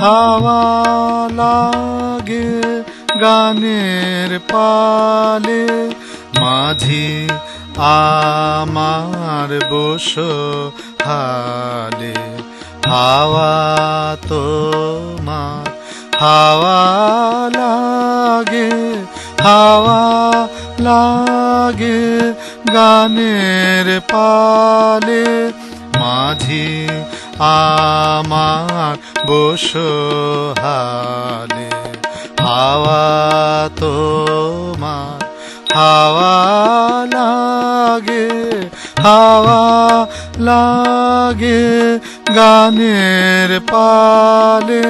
হাওয়া লাগে গানের পালে মাঝি আমার বসহালে হাওয়া তোমার হাওয়া লাগে গানের পালে মাঝি আমার বসহালে হাওয়া তোমার হাওয়া লাগে গানের পালে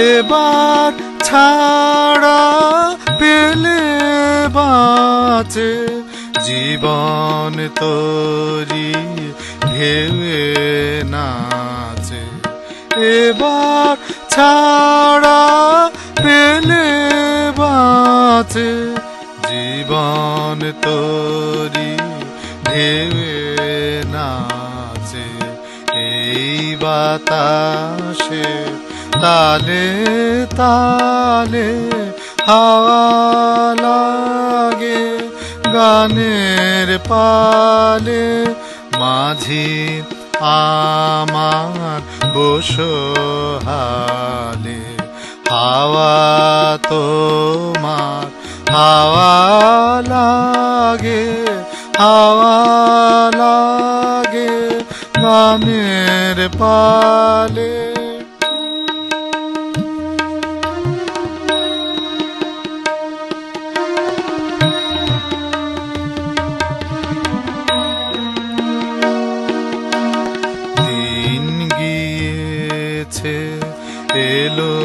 এবার ছাড়া পেলে বাঁচে জীবন তোরি ঢেউয়ে নাচে এবার ছাড়া পেলে বাঁচে জীবন তোরি ঢেউয়ে নাচে এই বাতাসে তালে তালে হাওয়া লাগে গানের পালে মাঝি আমার বসহালে হাওয়া তোমার হাওয়া লাগে গানের পালে এলো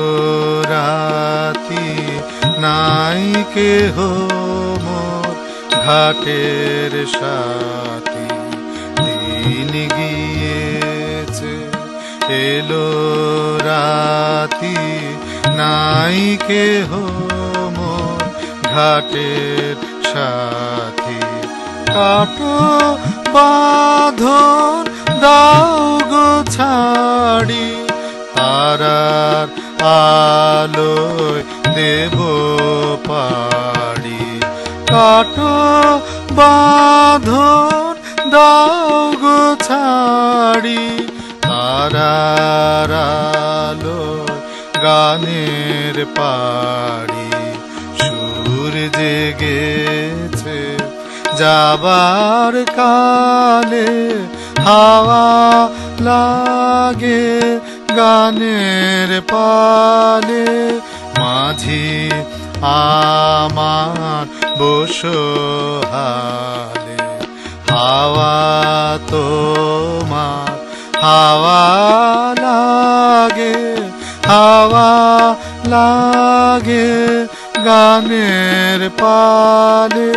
রাতি নাই কেহ মোর ঘাটের সাথী দিন গিয়েছে এলো রাতি নাই কেহ মোর ঘাটের সাথী কাটো বাঁধন দাও গো ছাড়ি তারার আলোয় দেব পাড়ি কাটো বাঁধন দাও গো ছাড়ি তারার আলোয় গানের পাড়ি সুর জেগেছে যাবার কালে হাওয়া লাগে গানের পালে মাঝি আমার বসহালে হাওয়া তোমার হাওয়া লাগে গানের পালে।